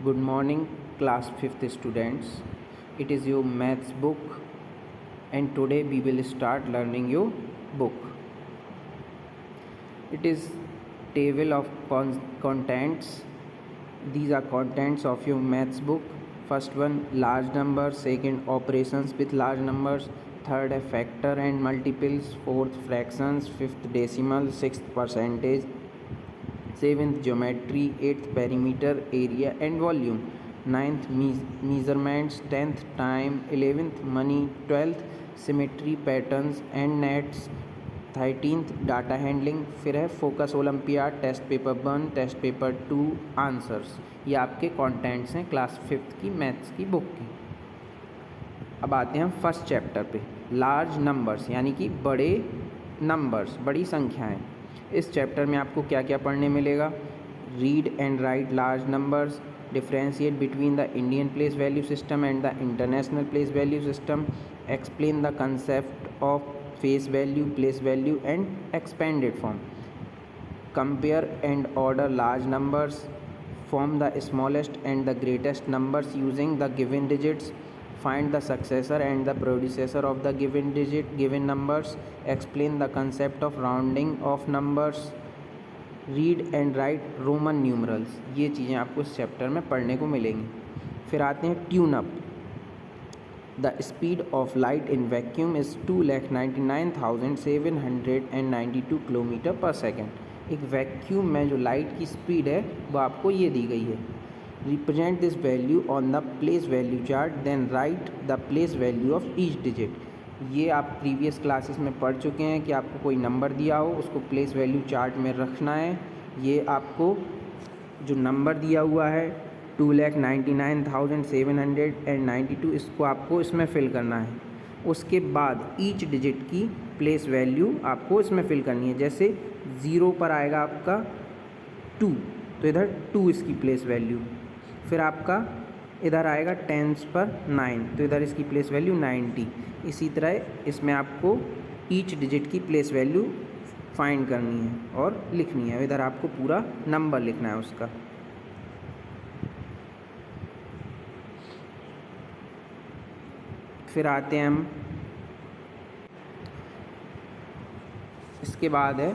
Good morning, class 5th students. It is your maths book, and today we will start learning your book. It is table of contents. These are contents of your maths book. First one, large numbers. Second, operations with large numbers. Third, factor and multiples. Fourth, fractions. Fifth, decimal. Sixth, percentage. Seventh, geometry. Eighth, perimeter, area and volume. Ninth, measurements. 10th, time. 11th, money. 12th, symmetry, patterns and nets. 13th, data handling. फिर है focus olympiad, test paper 1, test paper 2, answers. ये आपके contents हैं class 5th की maths की book की. अब आते हैं हम फर्स्ट चैप्टर पे, लार्ज नंबर्स यानी कि बड़े नंबर्स, बड़ी संख्याएं. इस चैप्टर में आपको क्या क्या पढ़ने मिलेगा? Read and write large numbers, differentiate between the Indian place value system and the international place value system, explain the concept of face value, place value and expanded form, compare and order large numbers, form the smallest and the greatest numbers using the given digits, find the successor and the predecessor of the given digit, given numbers, explain the concept of rounding of numbers, read and right Roman numerals. ये चीज़ें आपको इस chapter में पढ़ने को मिलेंगी. फिर आते हैं tune up. The speed of light in vacuum is 2,99,792 kilometre पर सेकेंड. एक वैक्यूम में जो लाइट की स्पीड है वो आपको ये दी गई है. Represent this value on the place value chart, then write the place value of each digit. ये आप प्रीवियस क्लासेस में पढ़ चुके हैं कि आपको कोई नंबर दिया हो उसको प्लेस वैल्यू चार्ट में रखना है. ये आपको जो नंबर दिया हुआ है 2,99,792, इसको आपको इसमें फ़िल करना है. उसके बाद ईच डिजिट की प्लेस वैल्यू आपको इसमें फ़िल करनी है. जैसे 0 पर आएगा आपका 2, तो इधर 2 इसकी प्लेस वैल्यू. फिर आपका इधर आएगा 10s पर 9, तो इधर इसकी प्लेस वैल्यू 90. इसी तरह इसमें आपको ईच डिजिट की प्लेस वैल्यू फाइंड करनी है और लिखनी है. इधर आपको पूरा नंबर लिखना है उसका. फिर आते हैं हम, इसके बाद है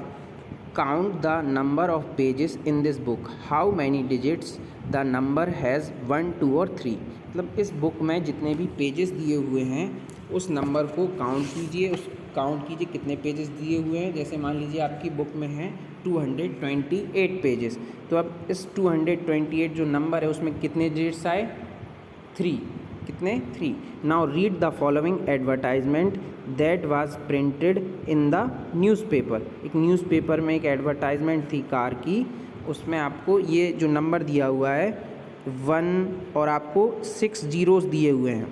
count the number of pages in this book, how many digits the number has 1, 2 और 3. मतलब इस बुक में जितने भी पेजेस दिए हुए हैं उस नंबर को काउंट कीजिए. काउंट कीजिए कितने पेजेस दिए हुए हैं. जैसे मान लीजिए आपकी बुक में है 228 पेजेस, तो अब इस 228 जो नंबर है उसमें कितने डिजिट्स आए? 3. कितने? 3. Now read the following advertisement that was printed in the newspaper. एक न्यूज़पेपर में एक एडवर्टाइजमेंट थी कार की, उसमें आपको ये जो नंबर दिया हुआ है 1 और आपको 6 जीरोस दिए हुए हैं.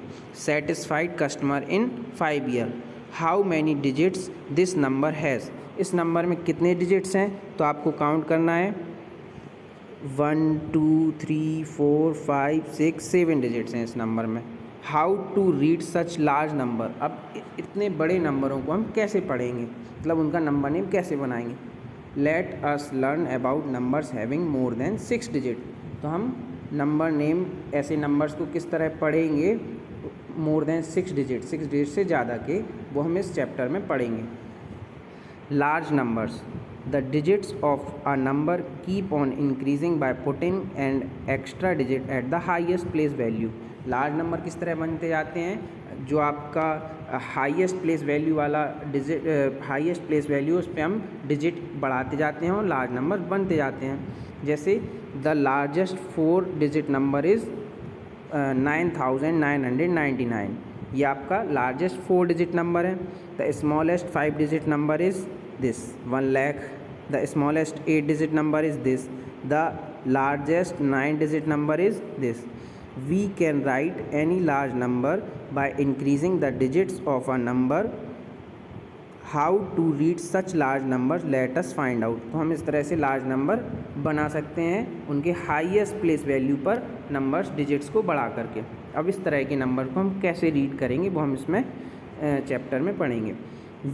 Satisfied customer in 5 year, how many digits this number has. इस नंबर में कितने डिजिट्स हैं तो आपको काउंट करना है. 1, 2, 3, 4, 5, 6, 7 डिजिट्स हैं इस नंबर में. How to read such large number. अब इतने बड़े नंबरों को हम कैसे पढ़ेंगे, मतलब उनका नंबर नेम कैसे बनाएंगे. Let us learn about numbers having more than 6 digit. तो हम नंबर नेम ऐसे नंबर्स को किस तरह पढ़ेंगे मोर देन 6 डिजिट, 6 डिजिट से ज़्यादा के, वो हम इस चैप्टर में पढ़ेंगे. Large numbers, the digits of a number keep on increasing by putting an extra digit at the highest place value. Large number किस तरह बनते जाते हैं? जो आपका हाईएस्ट प्लेस वैल्यू वाला डिजिट, हाईएस्ट प्लेस वैल्यू, उस पर हम डिजिट बढ़ाते जाते हैं और लार्ज नंबर बनते जाते हैं. जैसे the largest 4 digit number is 9,999. ये आपका लार्जेस्ट 4 डिजिट नंबर है. The smallest 5 digit number is this 1 lakh. The smallest 8 digit number is this. The largest 9 digit number is this. We can write any large number by increasing the digits of a number. How to read such large numbers, let us find out. तो हम इस तरह से large number बना सकते हैं उनके highest place value पर नंबर्स डिजिट्स को बढ़ा करके. अब इस तरह के नंबर को हम कैसे रीड करेंगे वो हम इसमें चैप्टर में पढ़ेंगे.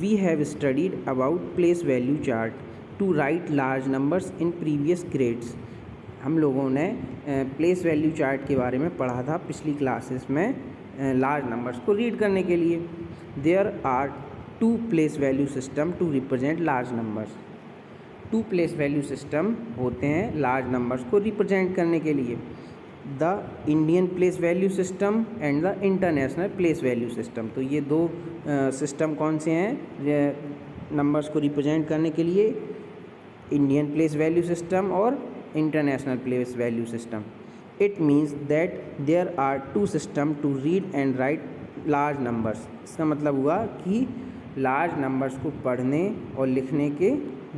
We have studied about place value chart to write large numbers in previous grades. हम लोगों ने प्लेस वैल्यू चार्ट के बारे में पढ़ा था पिछली क्लासेस में, लार्ज नंबर्स को रीड करने के लिए। There are 2 place value system to represent large numbers. 2 place value system होते हैं लार्ज नंबर्स को रिप्रेजेंट करने के लिए, the Indian place value system and the international place value system. तो ये 2 सिस्टम कौन से हैं नंबर्स को रिप्रेजेंट करने के लिए? इंडियन प्लेस वैल्यू सिस्टम और international place value system. It means that there are 2 system to read and write large numbers. इसका मतलब हुआ कि लार्ज नंबर्स को पढ़ने और लिखने के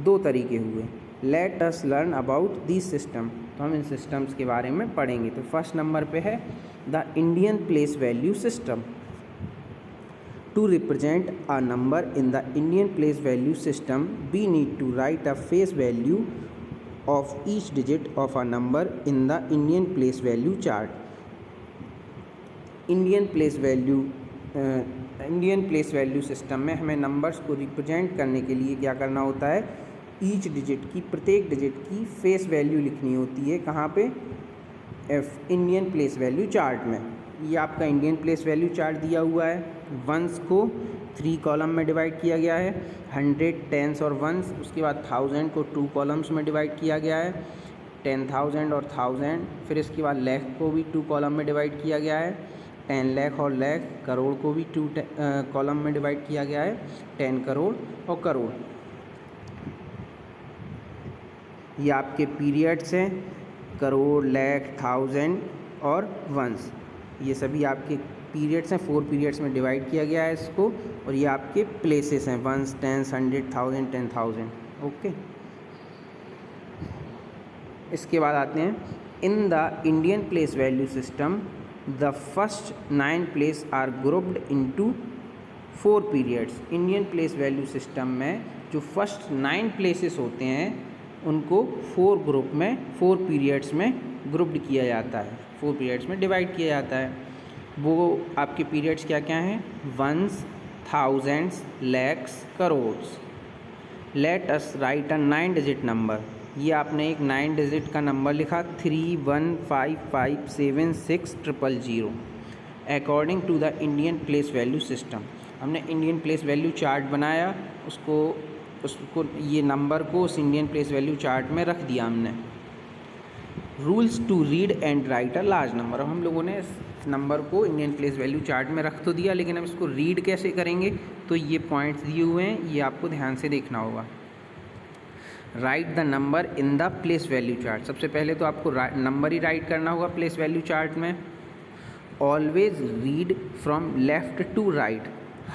2 तरीके हुए। Let us learn about this system. तो हम इन सिस्टम्स के बारे में पढ़ेंगे। तो फर्स्ट नंबर पे है the Indian place value system. To represent a number in the Indian place value system, we need to write a face value of each digit of a number in the Indian place value chart. Indian place value system में हमें numbers को represent करने के लिए क्या करना होता है? ईच डिजिट की, प्रत्येक डिजिट की फेस वैल्यू लिखनी होती है। कहाँ पे? इंडियन प्लेस वैल्यू चार्ट में। ये आपका इंडियन प्लेस वैल्यू चार्ट दिया हुआ है। वंस को 3 कॉलम में डिवाइड किया गया है, 100, टेंस और वंस। उसके बाद 1000 को 2 कॉलम्स में डिवाइड किया गया है, 10,000 और 1000। फिर इसके बाद लाख को भी 2 कॉलम में डिवाइड किया गया है, 10 लाख और लाख। करोड़ को भी 2 कॉलम में डिवाइड किया गया है, 10 करोड़ और करोड़। ये आपके पीरियड्स हैं, करोड़, लाख, 1000 और वंस। ये सभी आपके पीरियड्स हैं, 4 पीरियड्स में डिवाइड किया गया है इसको। और ये आपके प्लेसेस हैं, वंस, टेंस, 100, 1000, 10,000। ओके, इसके बाद आते हैं in the Indian place value system the first 9 place are grouped into 4 periods. Indian place value system में जो फर्स्ट 9 प्लेसेस होते हैं उनको 4 ग्रुप में, 4 पीरियड्स में ग्रुप्ड किया जाता है, 4 पीरियड्स में डिवाइड किया जाता है। वो आपके पीरियड्स क्या क्या हैं? Ones, thousands, lakhs, crores. Let us write a 9 digit number. ये आपने एक 9 डिजिट का नंबर लिखा, 3155760000 according to the Indian place value system. हमने इंडियन प्लेस वैल्यू चार्ट बनाया, उसको ये नंबर को उस इंडियन प्लेस वैल्यू चार्ट में रख दिया हमने। Rules to read and write a large number. अब हम लोगों ने इस नंबर को इंडियन प्लेस वैल्यू चार्ट में रख तो दिया, लेकिन अब इसको रीड कैसे करेंगे? तो ये पॉइंट्स दिए हुए हैं, ये आपको ध्यान से देखना होगा। Write the number in the place value chart. सबसे पहले तो आपको नंबर ही राइट करना होगा प्लेस वैल्यू चार्ट में। Always read from left to right.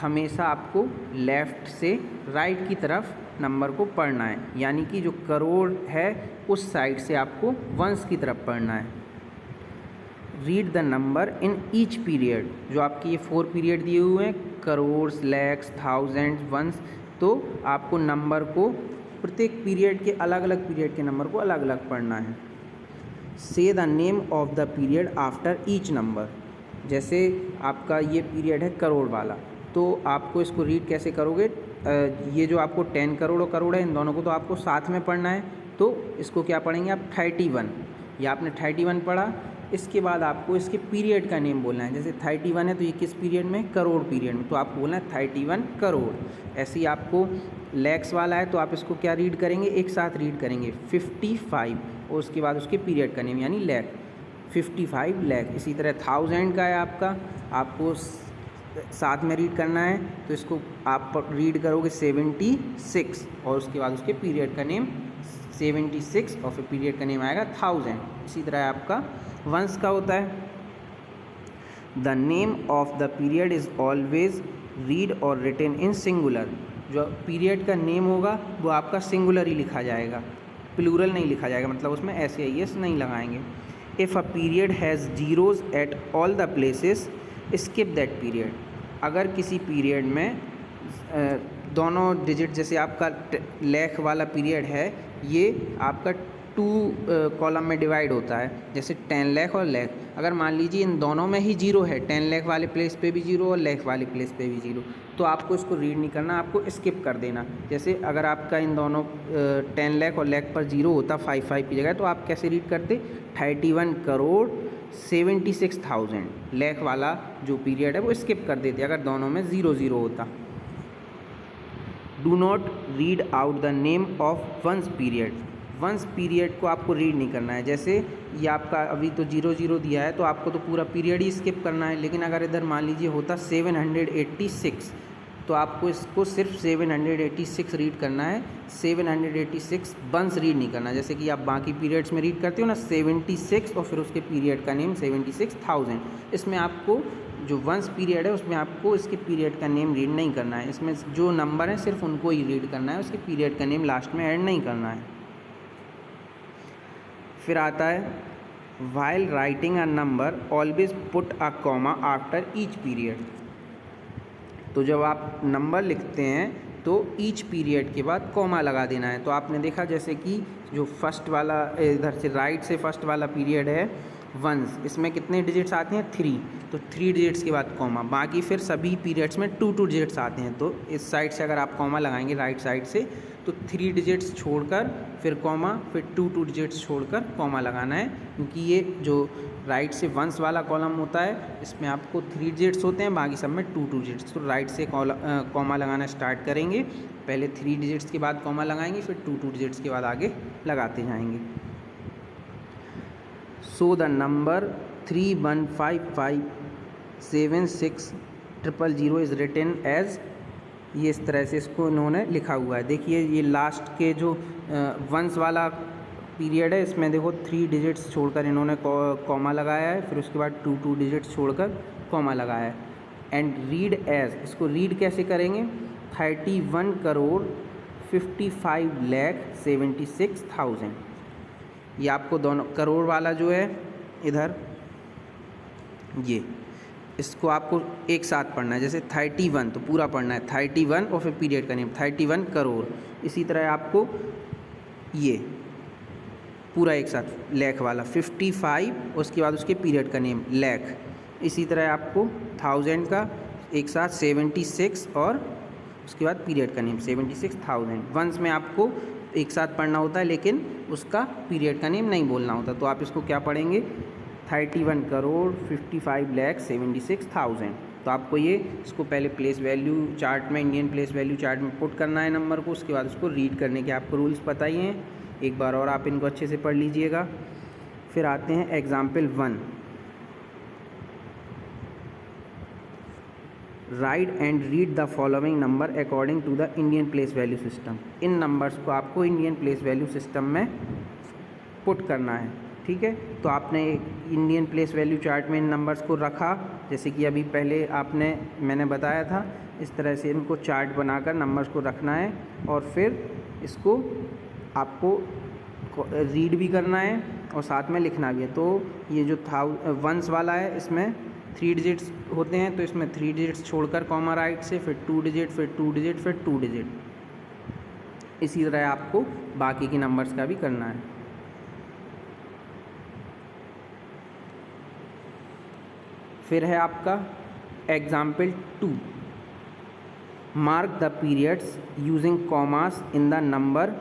हमेशा आपको लेफ़्ट से राइट की तरफ नंबर को पढ़ना है, यानी कि जो करोड़ है उस साइड से आपको वंस की तरफ पढ़ना है। Read the number in each period. जो आपकी ये 4 पीरियड दिए हुए हैं, करोड़, लैक्स, थाउजेंड, वंस, तो आपको नंबर को प्रत्येक पीरियड के अलग अलग पीरियड के नंबर को अलग अलग पढ़ना है। से the name of the period after each number. जैसे आपका ये पीरियड है करोड़ वाला, तो आपको इसको रीड कैसे करोगे? ये जो आपको 10 करोड़ और करोड़ है, इन दोनों को तो आपको साथ में पढ़ना है, तो इसको क्या पढ़ेंगे आप? 31। या आपने 31 पढ़ा, इसके बाद आपको इसके पीरियड का नेम बोलना है। जैसे 31 है तो ये किस पीरियड में? करोड़ पीरियड में, तो आपको बोलना है 31 करोड़। ऐसे ही आपको लैक्स वाला है तो आप इसको क्या रीड करेंगे? एक साथ रीड करेंगे 55 और उसके बाद उसके पीरियड का नेम यानी लैख, 55 लैख। इसी तरह 1000 का है आपका, आपको साथ में रीड करना है, तो इसको आप रीड करोगे 76 और उसके बाद उसके पीरियड का नेम 76 और फिर पीरियड का नेम आएगा 1000। इसी तरह आपका वंस का होता है। The name of the period is always read और रिटन इन सिंगुलर। जो पीरियड का नेम होगा वो आपका सिंगुलर ही लिखा जाएगा, प्लूरल नहीं लिखा जाएगा, मतलब उसमें SAIS नहीं लगाएंगे। If a period has zeros at all the places skip that period. अगर किसी पीरियड में दोनों डिजिट, जैसे आपका लैख वाला पीरियड है, ये आपका टू कॉलम में डिवाइड होता है, जैसे 10 लाख और लाख। अगर मान लीजिए इन दोनों में ही जीरो है, 10 लाख वाले प्लेस पे भी जीरो और लाख वाले प्लेस पे भी जीरो, तो आपको इसको रीड नहीं करना, आपको स्किप कर देना। जैसे अगर आपका इन दोनों 10 लाख और लाख पर जीरो होता 5 की जगह, तो आप कैसे रीड करते, 31,76,000 लाख वाला जो पीरियड है वो स्किप कर देते अगर दोनों में 0 होता। Do not read out the name of ones period. Ones period को आपको रीड नहीं करना है। जैसे ये आपका अभी तो 0 दिया है, तो आपको तो पूरा पीरियड ही स्किप करना है। लेकिन अगर इधर मान लीजिए होता 786, तो आपको इसको सिर्फ 786 रीड करना है। 786 वंस रीड नहीं करना, जैसे कि आप बाकी पीरियड्स में रीड करते हो ना 76 और फिर उसके पीरियड का नेम 76,000। इसमें आपको जो वंस पीरियड है उसमें आपको इसके पीरियड का नेम रीड नहीं करना है। इसमें जो नंबर है सिर्फ उनको ही रीड करना है, उसके पीरियड का नेम लास्ट में ऐड नहीं करना है। फिर आता है while writing a number always put a comma after each period. तो जब आप नंबर लिखते हैं तो ईच पीरियड के बाद कॉमा लगा देना है। तो आपने देखा जैसे कि जो फर्स्ट वाला इधर से राइट से फर्स्ट वाला पीरियड है वंस, इसमें कितने डिजिट्स आते हैं 3, तो 3 डिजिट्स के बाद कॉमा। बाकी फिर सभी पीरियड्स में 2 डिजिट्स आते हैं। तो इस साइड से अगर आप कॉमा लगाएंगे राइट साइड से, तो 3 डिजिट्स छोड़कर फिर कॉमा, फिर 2 डिजिट्स छोड़कर कॉमा लगाना है। क्योंकि ये जो राइट से वंस वाला कॉलम होता है इसमें आपको 3 डिजिट्स होते हैं, बाकी सब में 2 डिजिट्स। तो राइट से कॉमा लगाना स्टार्ट करेंगे, पहले 3 डिजिट्स के बाद कॉमा लगाएंगे, फिर 2 डिजिट्स के बाद आगे लगाते जाएंगे। So the number 31557600 is written as, ये इस तरह से इसको इन्होंने लिखा हुआ है। देखिए ये लास्ट के जो वंस वाला पीरियड है इसमें देखो 3 डिजिट्स छोड़कर इन्होंने कॉमा लगाया है, फिर उसके बाद 2 डिजिट्स छोड़कर कॉमा लगाया है। एंड रीड एज, इसको रीड कैसे करेंगे, 31,55,76,000। ये आपको दोनों करोड़ वाला जो है इधर ये, इसको आपको एक साथ पढ़ना है। जैसे 31 तो पूरा पढ़ना है 31 और फिर पीरियड का नेम 31 करोड़। इसी तरह आपको ये पूरा एक साथ लाख वाला 55, उसके बाद उसके पीरियड का नेम लाख। इसी तरह आपको 1000 का एक साथ 76 और उसके बाद पीरियड का नेम 76,000। वंस में आपको एक साथ पढ़ना होता है लेकिन उसका पीरियड का नेम नहीं बोलना होता। तो आप इसको क्या पढ़ेंगे, 31,55,76,000। तो आपको ये इसको पहले प्लेस वैल्यू चार्ट में, इंडियन प्लेस वैल्यू चार्ट में पुट करना है नंबर को। उसके बाद उसको रीड करने के आपको रूल्स पता ही हैं, एक बार और आप इनको अच्छे से पढ़ लीजिएगा। फिर आते हैं example 1, write and read the following number according to the Indian place value system. इन नंबर्स को आपको इंडियन प्लेस वैल्यू सिस्टम में पुट करना है, ठीक है। तो आपने इंडियन प्लेस वैल्यू चार्ट में इन नंबर्स को रखा, जैसे कि अभी पहले मैंने बताया था, इस तरह से इनको चार्ट बनाकर नंबर्स को रखना है और फिर इसको आपको रीड भी करना है और साथ में लिखना भी है। तो ये जो वंस वाला है इसमें 3 डिजिट्स होते हैं, तो इसमें 3 डिजिट्स छोड़कर कॉमा राइट से, फिर 2 डिजिट, फिर 2 डिजिट, फिर 2 डिजिट। इसी तरह आपको बाकी के नंबर्स का भी करना है। फिर है आपका example 2, mark the periods using commas in the number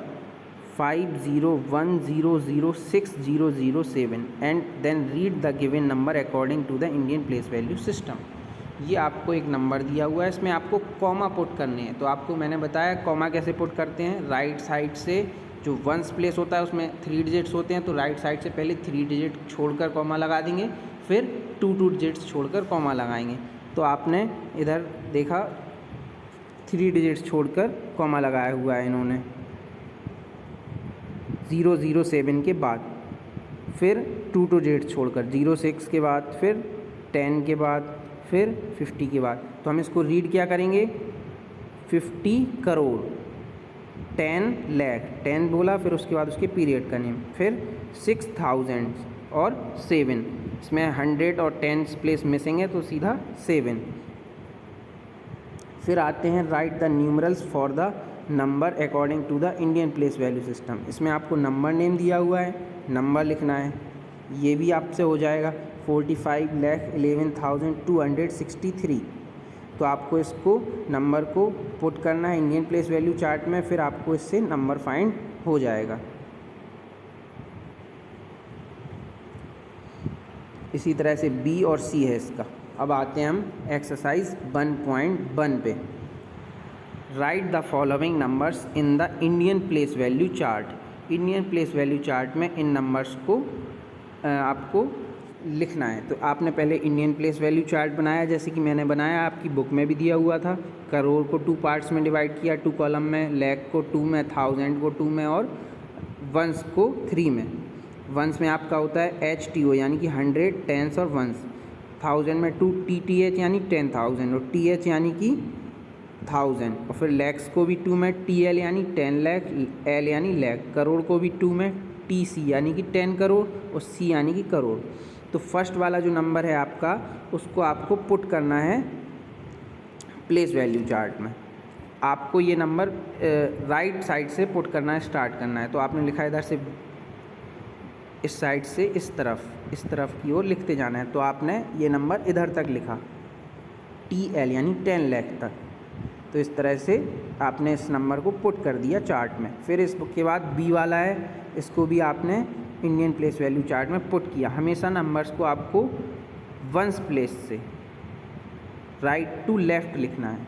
5010060007 and then read the given number according to the Indian place value system. ये आपको एक नंबर दिया हुआ है, इसमें आपको कॉमा पुट करने हैं। तो आपको मैंने बताया कॉमा कैसे पुट करते हैं। राइट साइड से जो वंस प्लेस होता है उसमें 3 डिजिट्स होते हैं, तो राइट साइड से पहले 3 डिजिट छोड़कर कॉमा लगा देंगे, फिर 2 डिजिट्स छोड़कर कॉमा लगाएंगे। तो आपने इधर देखा 3 डिजिट्स छोड़कर कॉमा लगाया हुआ है इन्होंने 007 के बाद, फिर 2 डिजिट्स छोड़कर 06 के बाद, फिर 10 के बाद, फिर 50 के बाद। तो हम इसको रीड क्या करेंगे, 50 करोड़, 10 लाख, 10 बोला, फिर उसके बाद उसके पीरियड का नेम, फिर 6000 और 7, इसमें 100 और 10 प्लेस मिसिंग है तो सीधा 7। फिर आते हैं write the numerals for the number according to the Indian place value system. इसमें आपको नंबर नेम दिया हुआ है, नंबर लिखना है, ये भी आपसे हो जाएगा 45,11,263। तो आपको इसको नंबर को पुट करना है इंडियन प्लेस वैल्यू चार्ट में, फिर आपको इससे नंबर फाइंड हो जाएगा। इसी तरह से बी और सी है इसका। अब आते हैं हम एक्सरसाइज 1.1 पे। Right the following numbers in the Indian place value chart. Indian place value chart में इन नंबर्स को आपको लिखना है। तो आपने पहले इंडियन प्लेस वैल्यू चार्ट बनाया, जैसे कि मैंने बनाया, आपकी बुक में भी दिया हुआ था। करोड़ को 2 पार्ट्स में डिवाइड किया, 2 कॉलम में, लाख को 2 में, 1000 को 2 में और वंस को 3 में। वंस में आपका होता है HTO यानी कि 100, टेंस और वंस। 1000 में 2 TTH यानी 10,000 और TH यानी कि 1000। और फिर लैक्स को भी 2 में, TL यानी 10 लाख, L यानी लाख। करोड़ को भी 2 में, TC यानी कि 10 करोड़ और C यानी कि करोड़। तो फर्स्ट वाला जो नंबर है आपका, उसको आपको पुट करना है प्लेस वैल्यू चार्ट में। आपको ये नंबर राइट साइड से पुट करना है, स्टार्ट करना है। तो आपने लिखा है इधर से, इस साइड से इस तरफ की ओर लिखते जाना है। तो आपने ये नंबर इधर तक लिखा, TL यानी 10 लाख तक। तो इस तरह से आपने इस नंबर को पुट कर दिया चार्ट में। फिर इसके बाद बी वाला है, इसको भी आपने इंडियन प्लेस वैल्यू चार्ट में पुट किया। हमेशा नंबर्स को आपको वंस प्लेस से राइट टू लेफ़्ट लिखना है।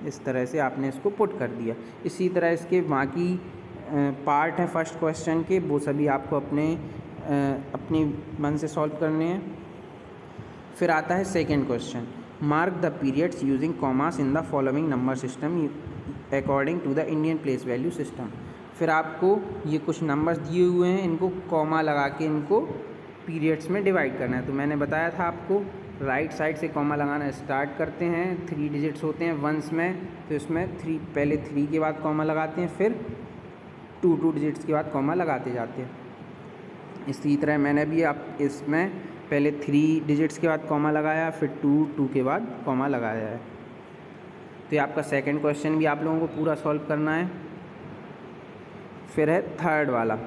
इस तरह से आपने इसको पुट कर दिया। इसी तरह इसके बाकी पार्ट हैं फर्स्ट क्वेश्चन के, वो सभी आपको अपनी मन से सॉल्व करने हैं। फिर आता है second question, mark the periods using commas in the following number system according to the Indian place value system. फिर आपको ये कुछ नंबर्स दिए हुए हैं, इनको कॉमा लगा के इनको पीरियड्स में डिवाइड करना है। तो मैंने बताया था आपको, राइट साइड से कॉमा लगाना स्टार्ट करते हैं। 3 डिजिट्स होते हैं वंस में, तो इसमें 3 पहले 3 के बाद कॉमा लगाते हैं, फिर 2 डिजिट्स के बाद कॉमा लगाते जाते हैं। इसी तरह मैंने भी आप इसमें पहले 3 डिजिट्स के बाद कॉमा लगाया, फिर 2 के बाद कॉमा लगाया है। तो ये आपका सेकंड क्वेश्चन भी आप लोगों को पूरा सॉल्व करना है। फिर है थर्ड वाला,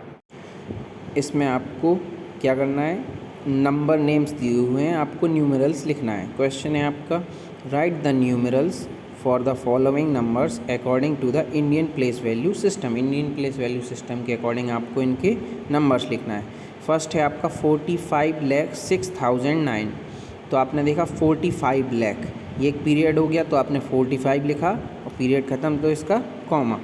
इसमें आपको क्या करना है, नंबर नेम्स दिए हुए हैं, आपको न्यूमेरल्स लिखना है। क्वेश्चन है आपका, write the numerals for the following numbers according to the Indian place value system. Indian place value system के अकॉर्डिंग आपको इनके नंबर्स लिखना है। फर्स्ट है आपका 45,06,009। तो आपने देखा 45 लाख, ये एक पीरियड हो गया, तो आपने 45 लिखा और पीरियड ख़त्म, तो इसका कॉमा।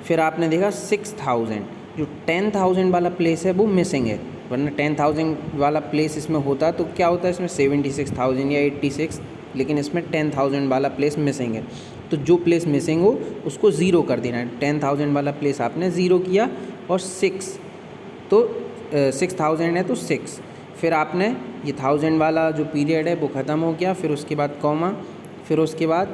फिर आपने देखा 6000, जो 10,000 वाला प्लेस है वो मिसिंग है, वरना 10,000 वाला प्लेस इसमें होता तो क्या होता है, इसमें 76,000 या 86, लेकिन इसमें 10,000 वाला प्लेस मिसिंग है। तो जो प्लेस मिसिंग हो उसको ज़ीरो कर देना है। 10,000 वाला प्लेस आपने ज़ीरो किया और 6,000 है तो 6। फिर आपने ये 1000 वाला जो पीरियड है वो ख़त्म हो गया, फिर उसके बाद कॉमा, फिर उसके बाद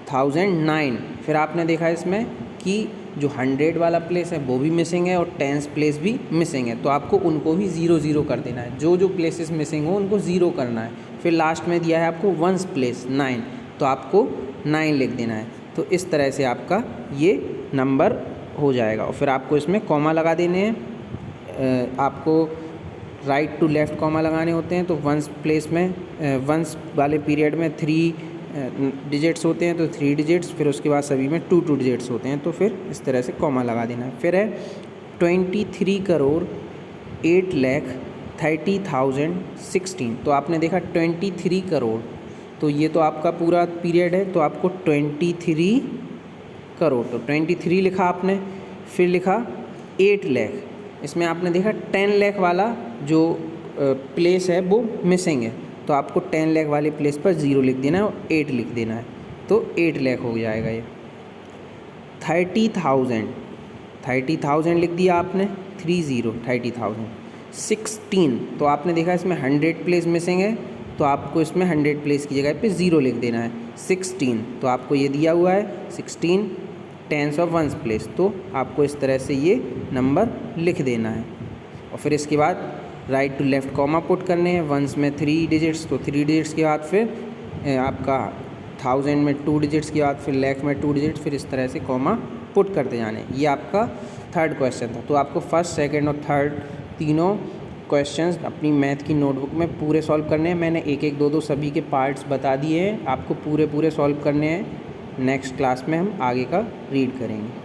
1009। फिर आपने देखा इसमें कि जो 100 वाला प्लेस है वो भी मिसिंग है और 10th प्लेस भी मिसिंग है, तो आपको उनको भी 0 कर देना है। जो प्लेसेस मिसिंग हो उनको 0 करना है। फिर लास्ट में दिया है आपको 1st प्लेस 9, तो आपको 9 लिख देना है। तो इस तरह से आपका ये नंबर हो जाएगा। और फिर आपको इसमें कॉमा लगा देने हैं, आपको राइट टू लेफ़्ट कॉमा लगाने होते हैं। तो 1st प्लेस में 1st वाले पीरियड में 3 डिजिट्स होते हैं, तो 3 डिजिट्स, फिर उसके बाद सभी में 2 डिजिट्स होते हैं, तो फिर इस तरह से कॉमा लगा देना है। फिर है 23,08,30,016। तो आपने देखा 23 करोड़, तो ये तो आपका पूरा पीरियड है, तो आपको 23 करोड़, तो 23 लिखा आपने। फिर लिखा 8 लाख, इसमें आपने देखा 10 लाख वाला जो प्लेस है वो मिसिंग है, तो आपको 10 लाख वाले प्लेस पर 0 लिख देना है और 8 लिख देना है, तो 8 लाख हो जाएगा ये। 30,000 लिख दिया आपने, 30,000। 16, तो आपने देखा इसमें 100 प्लेस मिसिंग है, तो आपको इसमें 100 प्लेस की जगह पे 0 लिख देना है। 16, तो आपको ये दिया हुआ है 16 10th और 1st प्लेस, तो आपको इस तरह से ये नंबर लिख देना है। और फिर इसके बाद right to left comma put करने हैं। 1s में 3 डिजिट्स, तो 3 डिजिट्स के बाद फिर आपका 1000 में 2 डिजिट्स के बाद फिर लाख में 2 डिजिट्स, फिर इस तरह से कॉमा पुट करते जाने। ये आपका थर्ड क्वेश्चन था। तो आपको फर्स्ट, सेकंड और थर्ड तीनों क्वेश्चंस अपनी मैथ की नोटबुक में पूरे सॉल्व करने हैं। मैंने एक एक दो दो सभी के पार्ट्स बता दिए हैं, आपको पूरे पूरे सॉल्व करने हैं। नेक्स्ट क्लास में हम आगे का रीड करेंगे।